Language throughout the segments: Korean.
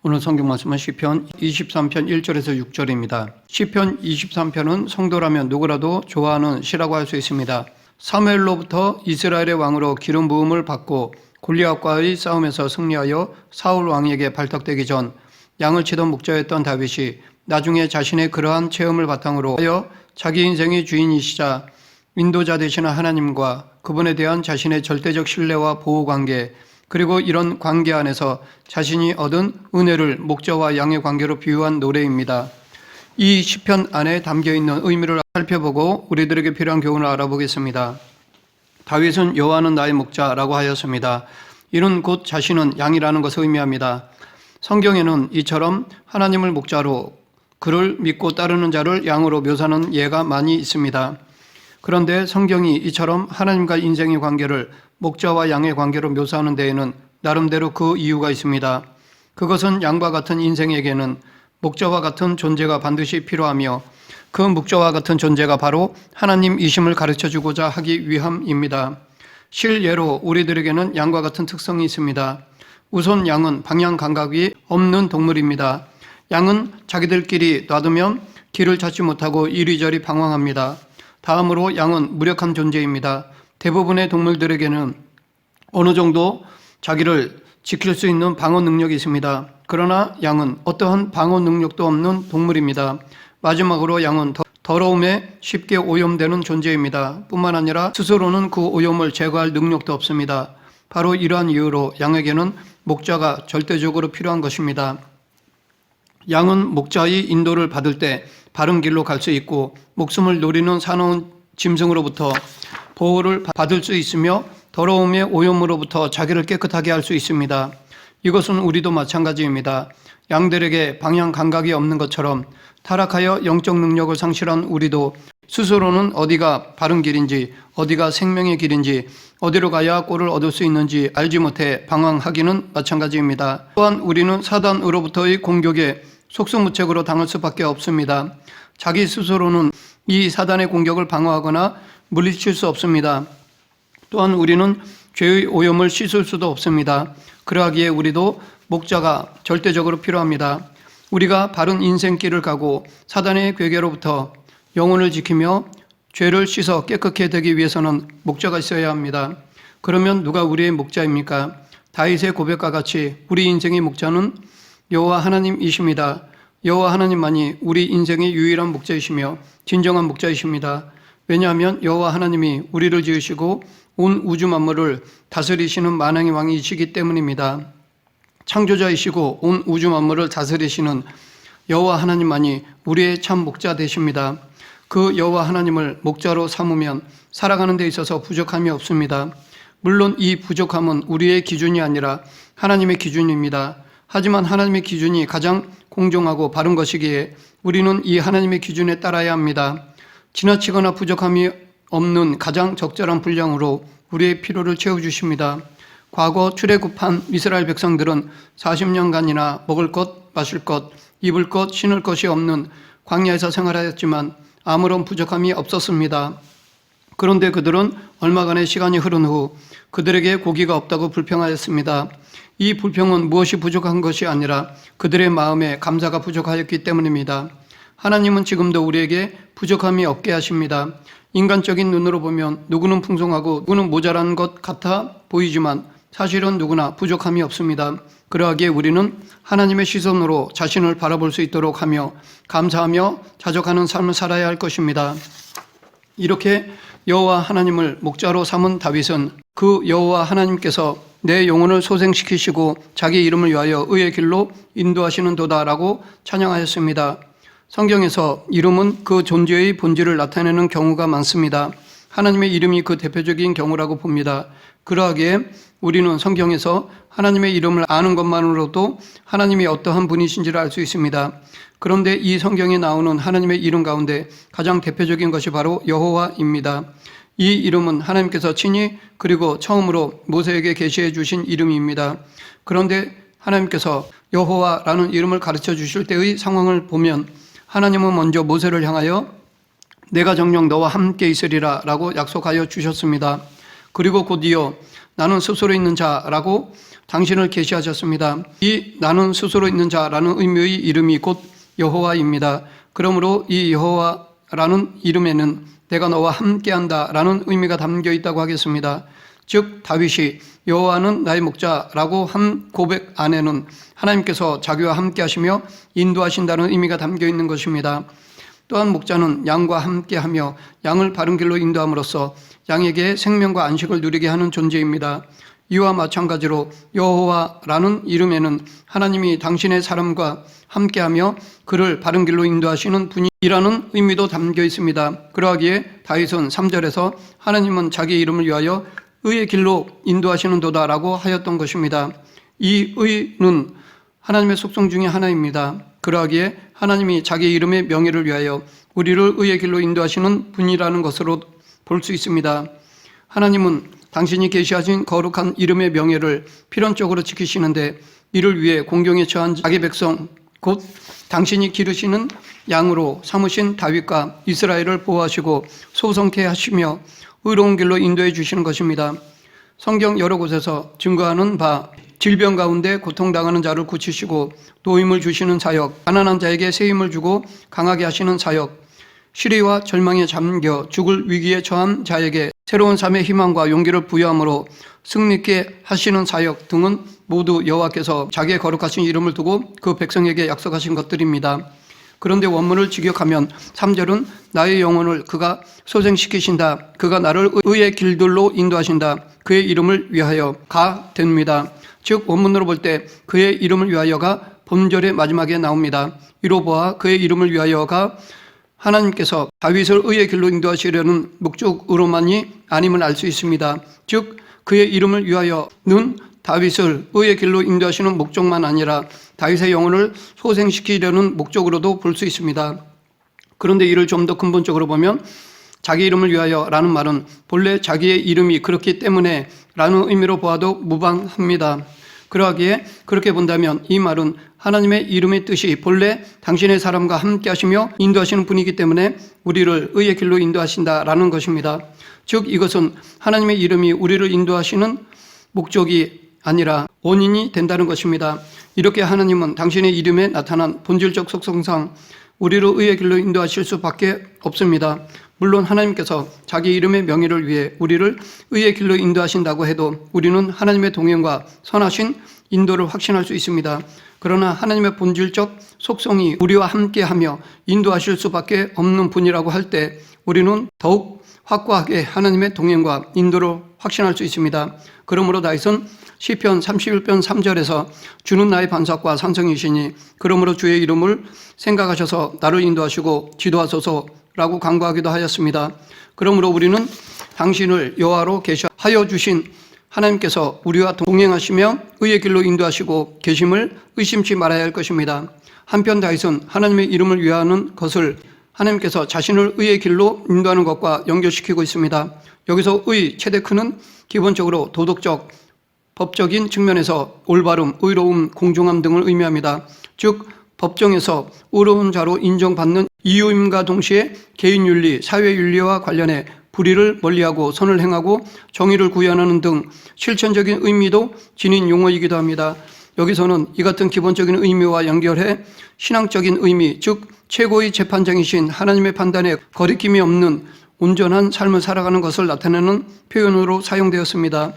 오늘 성경 말씀은 시편 23편 1절에서 6절입니다. 시편 23편은 성도라면 누구라도 좋아하는 시라고 할 수 있습니다. 사무엘로부터 이스라엘의 왕으로 기름 부음을 받고 골리앗과의 싸움에서 승리하여 사울 왕에게 발탁되기 전 양을 치던 목자였던 다윗이 나중에 자신의 그러한 체험을 바탕으로 하여 자기 인생의 주인이시자 인도자 되시는 하나님과 그분에 대한 자신의 절대적 신뢰와 보호관계, 그리고 이런 관계 안에서 자신이 얻은 은혜를 목자와 양의 관계로 비유한 노래입니다. 이 시편 안에 담겨있는 의미를 살펴보고 우리들에게 필요한 교훈을 알아보겠습니다. 다윗은 여호와는 나의 목자라고 하였습니다. 이는 곧 자신은 양이라는 것을 의미합니다. 성경에는 이처럼 하나님을 목자로 그를 믿고 따르는 자를 양으로 묘사하는 예가 많이 있습니다. 그런데 성경이 이처럼 하나님과 인생의 관계를 목자와 양의 관계로 묘사하는 데에는 나름대로 그 이유가 있습니다. 그것은 양과 같은 인생에게는 목자와 같은 존재가 반드시 필요하며 그 목자와 같은 존재가 바로 하나님이심을 가르쳐주고자 하기 위함입니다. 실예로 우리들에게는 양과 같은 특성이 있습니다. 우선 양은 방향 감각이 없는 동물입니다. 양은 자기들끼리 놔두면 길을 찾지 못하고 이리저리 방황합니다. 다음으로 양은 무력한 존재입니다. 대부분의 동물들에게는 어느 정도 자기를 지킬 수 있는 방어 능력이 있습니다. 그러나 양은 어떠한 방어 능력도 없는 동물입니다. 마지막으로 양은 더러움에 쉽게 오염되는 존재입니다. 뿐만 아니라 스스로는 그 오염을 제거할 능력도 없습니다. 바로 이러한 이유로 양에게는 목자가 절대적으로 필요한 것입니다. 양은 목자의 인도를 받을 때 바른 길로 갈 수 있고 목숨을 노리는 사나운 짐승으로부터 보호를 받을 수 있으며 더러움의 오염으로부터 자기를 깨끗하게 할 수 있습니다. 이것은 우리도 마찬가지입니다. 양들에게 방향 감각이 없는 것처럼 타락하여 영적 능력을 상실한 우리도 스스로는 어디가 바른 길인지, 어디가 생명의 길인지, 어디로 가야 꼴을 얻을 수 있는지 알지 못해 방황하기는 마찬가지입니다. 또한 우리는 사단으로부터의 공격에 속수무책으로 당할 수밖에 없습니다. 자기 스스로는 이 사단의 공격을 방어하거나 물리칠 수 없습니다. 또한 우리는 죄의 오염을 씻을 수도 없습니다. 그러하기에 우리도 목자가 절대적으로 필요합니다. 우리가 바른 인생길을 가고 사단의 괴계로부터 영혼을 지키며 죄를 씻어 깨끗게 되기 위해서는 목자가 있어야 합니다. 그러면 누가 우리의 목자입니까? 다윗의 고백과 같이 우리 인생의 목자는 여호와 하나님이십니다. 여호와 하나님만이 우리 인생의 유일한 목자이시며 진정한 목자이십니다. 왜냐하면 여호와 하나님이 우리를 지으시고 온 우주 만물을 다스리시는 만왕의 왕이시기 때문입니다. 창조자이시고 온 우주 만물을 다스리시는 여호와 하나님만이 우리의 참 목자 되십니다. 그 여호와 하나님을 목자로 삼으면 살아가는 데 있어서 부족함이 없습니다. 물론 이 부족함은 우리의 기준이 아니라 하나님의 기준입니다. 하지만 하나님의 기준이 가장 공정하고 바른 것이기에 우리는 이 하나님의 기준에 따라야 합니다. 지나치거나 부족함이 없는 가장 적절한 분량으로 우리의 필요를 채워주십니다. 과거 출애굽한 이스라엘 백성들은 40년간이나 먹을 것, 마실 것, 입을 것, 신을 것이 없는 광야에서 생활하였지만 아무런 부족함이 없었습니다. 그런데 그들은 얼마간의 시간이 흐른 후 그들에게 고기가 없다고 불평하였습니다. 이 불평은 무엇이 부족한 것이 아니라 그들의 마음에 감사가 부족하였기 때문입니다. 하나님은 지금도 우리에게 부족함이 없게 하십니다. 인간적인 눈으로 보면 누구는 풍성하고 누구는 모자란 것 같아 보이지만 사실은 누구나 부족함이 없습니다. 그러하기에 우리는 하나님의 시선으로 자신을 바라볼 수 있도록 하며 감사하며 자족하는 삶을 살아야 할 것입니다. 이렇게 여호와 하나님을 목자로 삼은 다윗은 그 여호와 하나님께서 내 영혼을 소생시키시고 자기 이름을 위하여 의의 길로 인도하시는 도다라고 찬양하였습니다. 성경에서 이름은 그 존재의 본질을 나타내는 경우가 많습니다. 하나님의 이름이 그 대표적인 경우라고 봅니다. 그러하기에 우리는 성경에서 하나님의 이름을 아는 것만으로도 하나님이 어떠한 분이신지를 알 수 있습니다. 그런데 이 성경에 나오는 하나님의 이름 가운데 가장 대표적인 것이 바로 여호와입니다. 이 이름은 하나님께서 친히 그리고 처음으로 모세에게 계시해 주신 이름입니다. 그런데 하나님께서 여호와라는 이름을 가르쳐 주실 때의 상황을 보면 하나님은 먼저 모세를 향하여 내가 정녕 너와 함께 있으리라 라고 약속하여 주셨습니다. 그리고 곧이어 나는 스스로 있는 자라고 당신을 계시하셨습니다. 이 나는 스스로 있는 자라는 의미의 이름이 곧 여호와입니다. 그러므로 이 여호와라는 이름에는 내가 너와 함께한다라는 의미가 담겨 있다고 하겠습니다. 즉 다윗이 여호와는 나의 목자라고 한 고백 안에는 하나님께서 자기와 함께하시며 인도하신다는 의미가 담겨 있는 것입니다. 또한 목자는 양과 함께하며 양을 바른 길로 인도함으로써 양에게 생명과 안식을 누리게 하는 존재입니다. 이와 마찬가지로 여호와라는 이름에는 하나님이 당신의 사람과 함께하며 그를 바른 길로 인도하시는 분이라는 의미도 담겨 있습니다. 그러하기에 다윗은 3절에서 하나님은 자기 이름을 위하여 의의 길로 인도하시는 도다라고 하였던 것입니다. 이 의는 하나님의 속성 중에 하나입니다. 그러하기에 하나님이 자기 이름의 명예를 위하여 우리를 의의 길로 인도하시는 분이라는 것으로 볼 수 있습니다. 하나님은 당신이 계시하신 거룩한 이름의 명예를 필연적으로 지키시는데 이를 위해 공경에 처한 자기 백성 곧 당신이 기르시는 양으로 삼으신 다윗과 이스라엘을 보호하시고 소성케 하시며 의로운 길로 인도해 주시는 것입니다. 성경 여러 곳에서 증거하는 바 질병 가운데 고통당하는 자를 고치시고 노임을 주시는 사역, 가난한 자에게 새 힘을 주고 강하게 하시는 사역, 시리와 절망에 잠겨 죽을 위기에 처한 자에게 새로운 삶의 희망과 용기를 부여함으로 승리케 하시는 사역 등은 모두 여호와께서 자기의 거룩하신 이름을 두고 그 백성에게 약속하신 것들입니다. 그런데 원문을 직역하면 3절은 나의 영혼을 그가 소생시키신다. 그가 나를 의의 길들로 인도하신다. 그의 이름을 위하여가 됩니다. 즉 원문으로 볼 때 그의 이름을 위하여가 본절의 마지막에 나옵니다. 이로 보아 그의 이름을 위하여가 하나님께서 다윗을 의의 길로 인도하시려는 목적으로만이 아님을 알 수 있습니다. 즉 그의 이름을 위하여는 다윗을 의의 길로 인도하시는 목적만 아니라 다윗의 영혼을 소생시키려는 목적으로도 볼 수 있습니다. 그런데 이를 좀 더 근본적으로 보면 자기 이름을 위하여라는 말은 본래 자기의 이름이 그렇기 때문에 라는 의미로 보아도 무방합니다. 그러하기에 그렇게 본다면 이 말은 하나님의 이름의 뜻이 본래 당신의 사람과 함께 하시며 인도하시는 분이기 때문에 우리를 의의 길로 인도하신다라는 것입니다. 즉 이것은 하나님의 이름이 우리를 인도하시는 목적이 아니라 원인이 된다는 것입니다. 이렇게 하나님은 당신의 이름에 나타난 본질적 속성상 우리를 의의 길로 인도하실 수밖에 없습니다. 물론 하나님께서 자기 이름의 명예를 위해 우리를 의의 길로 인도하신다고 해도 우리는 하나님의 동행과 선하신 인도를 확신할 수 있습니다. 그러나 하나님의 본질적 속성이 우리와 함께하며 인도하실 수밖에 없는 분이라고 할 때 우리는 더욱 확고하게 하나님의 동행과 인도를 확신할 수 있습니다. 그러므로 다윗은 시편 31편 3절에서 주는 나의 반석과 산성이시니 그러므로 주의 이름을 생각하셔서 나를 인도하시고 지도하소서라고 간구하기도 하였습니다. 그러므로 우리는 당신을 여호와로 계시하여 주신 하나님께서 우리와 동행하시며 의의 길로 인도하시고 계심을 의심치 말아야 할 것입니다. 한편 다윗은 하나님의 이름을 위하는 것을 하나님께서 자신을 의의 길로 인도하는 것과 연결시키고 있습니다. 여기서 의 최대 큰은 기본적으로 도덕적, 법적인 측면에서 올바름, 의로움, 공정함 등을 의미합니다. 즉 법정에서 의로운 자로 인정받는 이유임과 동시에 개인윤리, 사회윤리와 관련해 불의를 멀리하고 선을 행하고 정의를 구현하는 등 실천적인 의미도 지닌 용어이기도 합니다. 여기서는 이 같은 기본적인 의미와 연결해 신앙적인 의미, 즉 최고의 재판장이신 하나님의 판단에 거리낌이 없는 온전한 삶을 살아가는 것을 나타내는 표현으로 사용되었습니다.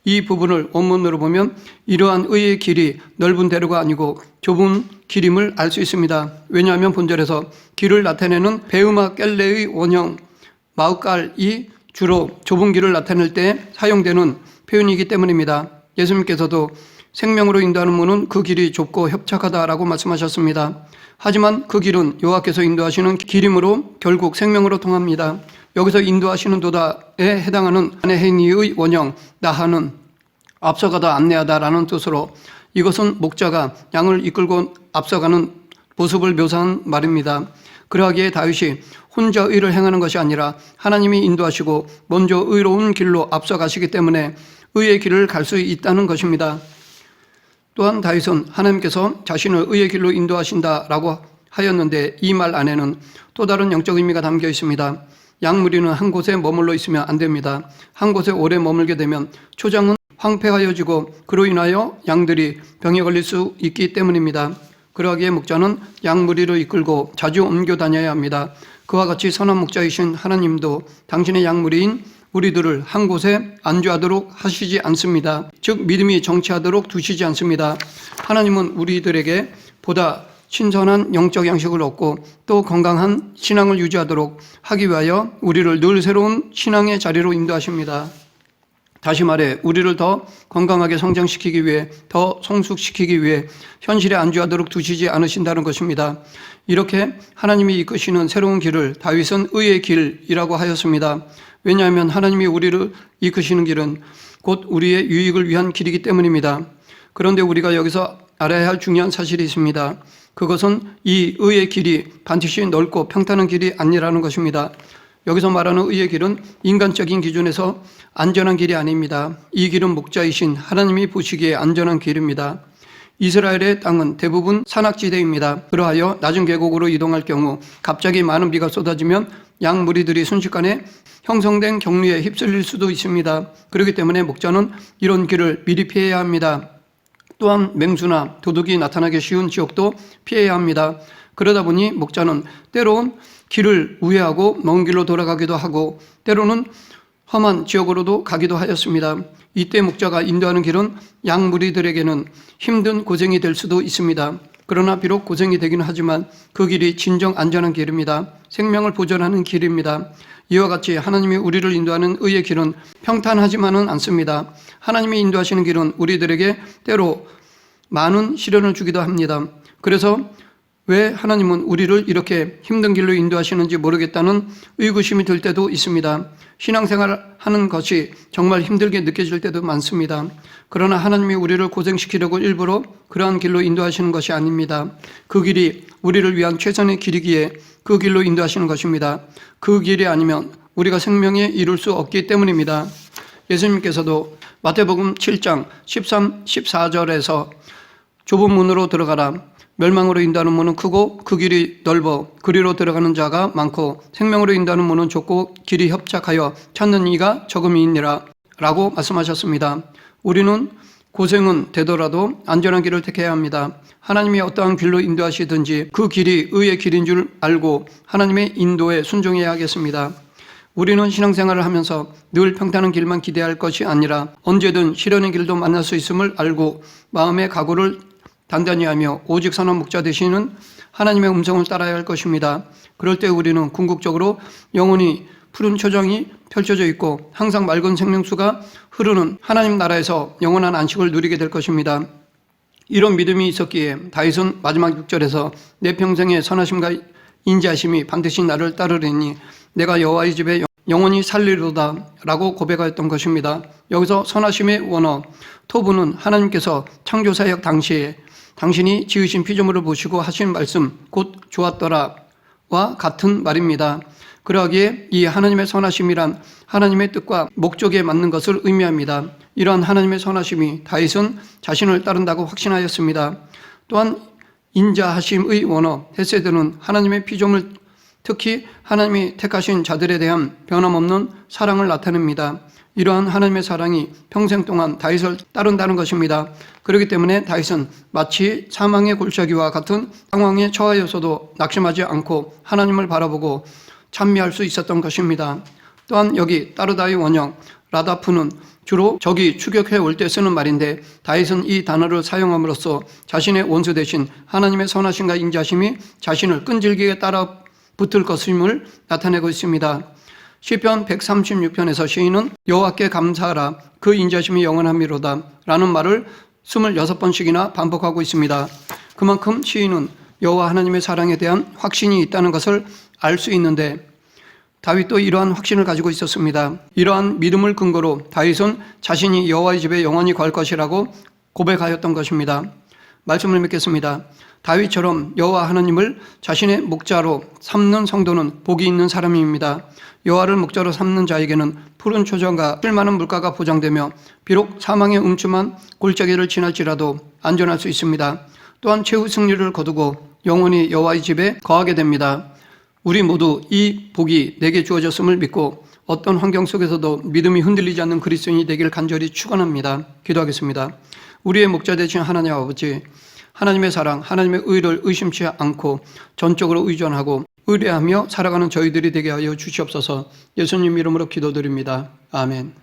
이 부분을 원문으로 보면 이러한 의의 길이 넓은 대로가 아니고 좁은 길임을 알 수 있습니다. 왜냐하면 본절에서 길을 나타내는 베으마 깰레의 원형 마우깔이 주로 좁은 길을 나타낼 때 사용되는 표현이기 때문입니다. 예수님께서도 생명으로 인도하는 문은 그 길이 좁고 협착하다라고 말씀하셨습니다. 하지만 그 길은 여호와께서 인도하시는 길이므로 결국 생명으로 통합니다. 여기서 인도하시는 도다에 해당하는 아네헤니의 원형 나하는 앞서가다 안내하다라는 뜻으로 이것은 목자가 양을 이끌고 앞서가는 모습을 묘사한 말입니다. 그러하기에 다윗이 혼자 의를 행하는 것이 아니라 하나님이 인도하시고 먼저 의로운 길로 앞서가시기 때문에 의의 길을 갈 수 있다는 것입니다. 또한 다윗은 하나님께서 자신을 의의 길로 인도하신다라고 하였는데 이 말 안에는 또 다른 영적 의미가 담겨 있습니다. 양 무리는 한 곳에 머물러 있으면 안 됩니다. 한 곳에 오래 머물게 되면 초장은 황폐하여지고 그로 인하여 양들이 병에 걸릴 수 있기 때문입니다. 그러하기에 목자는 양 무리를 이끌고 자주 옮겨 다녀야 합니다. 그와 같이 선한 목자이신 하나님도 당신의 양 무리인 우리들을 한 곳에 안주하도록 하시지 않습니다. 즉 믿음이 정치하도록 두시지 않습니다. 하나님은 우리들에게 보다 신선한 영적 양식을 얻고 또 건강한 신앙을 유지하도록 하기 위하여 우리를 늘 새로운 신앙의 자리로 인도하십니다. 다시 말해 우리를 더 건강하게 성장시키기 위해, 더 성숙시키기 위해 현실에 안주하도록 두시지 않으신다는 것입니다. 이렇게 하나님이 이끄시는 새로운 길을 다윗은 의의 길이라고 하였습니다. 왜냐하면 하나님이 우리를 이끄시는 길은 곧 우리의 유익을 위한 길이기 때문입니다. 그런데 우리가 여기서 알아야 할 중요한 사실이 있습니다. 그것은 이 의의 길이 반드시 넓고 평탄한 길이 아니라는 것입니다. 여기서 말하는 의의 길은 인간적인 기준에서 안전한 길이 아닙니다. 이 길은 목자이신 하나님이 보시기에 안전한 길입니다. 이스라엘의 땅은 대부분 산악지대입니다. 그러하여 낮은 계곡으로 이동할 경우 갑자기 많은 비가 쏟아지면 양 무리들이 순식간에 형성된 경류에 휩쓸릴 수도 있습니다. 그렇기 때문에 목자는 이런 길을 미리 피해야 합니다. 또한 맹수나 도둑이 나타나기 쉬운 지역도 피해야 합니다. 그러다 보니 목자는 때론 길을 우회하고 먼 길로 돌아가기도 하고 때로는 험한 지역으로도 가기도 하였습니다. 이때 목자가 인도하는 길은 양 무리들에게는 힘든 고생이 될 수도 있습니다. 그러나 비록 고생이 되기는 하지만 그 길이 진정 안전한 길입니다. 생명을 보존하는 길입니다. 이와 같이 하나님이 우리를 인도하는 의의 길은 평탄하지만은 않습니다. 하나님이 인도하시는 길은 우리들에게 때로 많은 시련을 주기도 합니다. 그래서 왜 하나님은 우리를 이렇게 힘든 길로 인도하시는지 모르겠다는 의구심이 들 때도 있습니다. 신앙생활을 하는 것이 정말 힘들게 느껴질 때도 많습니다. 그러나 하나님이 우리를 고생시키려고 일부러 그러한 길로 인도하시는 것이 아닙니다. 그 길이 우리를 위한 최선의 길이기에 그 길로 인도하시는 것입니다. 그 길이 아니면 우리가 생명에 이룰 수 없기 때문입니다. 예수님께서도 마태복음 7장 13, 14절에서 좁은 문으로 들어가라. 멸망으로 인도하는 문은 크고 그 길이 넓어 그리로 들어가는 자가 많고 생명으로 인도하는 문은 좁고 길이 협착하여 찾는 이가 적음이니라 라고 말씀하셨습니다. 우리는 고생은 되더라도 안전한 길을 택해야 합니다. 하나님이 어떠한 길로 인도하시든지 그 길이 의의 길인 줄 알고 하나님의 인도에 순종해야 하겠습니다. 우리는 신앙생활을 하면서 늘 평탄한 길만 기대할 것이 아니라 언제든 시련의 길도 만날 수 있음을 알고 마음의 각오를 단단히 하며 오직 선한 목자 되시는 하나님의 음성을 따라야 할 것입니다. 그럴 때 우리는 궁극적으로 영원히 푸른 초정이 펼쳐져 있고 항상 맑은 생명수가 흐르는 하나님 나라에서 영원한 안식을 누리게 될 것입니다. 이런 믿음이 있었기에 다윗은 마지막 6절에서 내 평생의 선하심과 인자하심이 반드시 나를 따르리니 내가 여호와의 집에 영원히 살리로다 라고 고백하였던 것입니다. 여기서 선하심의 원어 토부는 하나님께서 창조사역 당시에 당신이 지으신 피조물을 보시고 하신 말씀 곧 좋았더라와 같은 말입니다. 그러하기에 이 하나님의 선하심이란 하나님의 뜻과 목적에 맞는 것을 의미합니다. 이러한 하나님의 선하심이 다윗은 자신을 따른다고 확신하였습니다. 또한 인자하심의 원어 헤세드는 하나님의 피조물 특히 하나님이 택하신 자들에 대한 변함없는 사랑을 나타냅니다. 이러한 하나님의 사랑이 평생 동안 다윗을 따른다는 것입니다. 그렇기 때문에 다윗은 마치 사망의 골짜기와 같은 상황에 처하여서도 낙심하지 않고 하나님을 바라보고 찬미할 수 있었던 것입니다. 또한 여기 따르다의 원형 라다프는 주로 적이 추격해 올 때 쓰는 말인데 다윗은 이 단어를 사용함으로써 자신의 원수 대신 하나님의 선하심과 인자심이 자신을 끈질기게 따라 붙을 것임을 나타내고 있습니다. 시편 136편에서 시인은 여호와께 감사하라 그 인자심이 영원함이로다 라는 말을 26번씩이나 반복하고 있습니다. 그만큼 시인은 여호와 하나님의 사랑에 대한 확신이 있다는 것을 알 수 있는데 다윗도 이러한 확신을 가지고 있었습니다. 이러한 믿음을 근거로 다윗은 자신이 여호와의 집에 영원히 거할 것이라고 고백하였던 것입니다. 말씀을 믿겠습니다. 다윗처럼 여호와 하나님을 자신의 목자로 삼는 성도는 복이 있는 사람입니다. 여호와를 목자로 삼는 자에게는 푸른 초정과 쉴만한 물가가 보장되며 비록 사망의 음침한 골짜기를 지날지라도 안전할 수 있습니다. 또한 최후 승리를 거두고 영원히 여호와의 집에 거하게 됩니다. 우리 모두 이 복이 내게 주어졌음을 믿고 어떤 환경 속에서도 믿음이 흔들리지 않는 그리스도인이 되길 간절히 축원합니다. 기도하겠습니다. 우리의 목자 되신 하나님 아버지, 하나님의 사랑, 하나님의 의를 의심치 않고 전적으로 의존하고 의뢰하며 살아가는 저희들이 되게 하여 주시옵소서. 예수님 이름으로 기도드립니다. 아멘.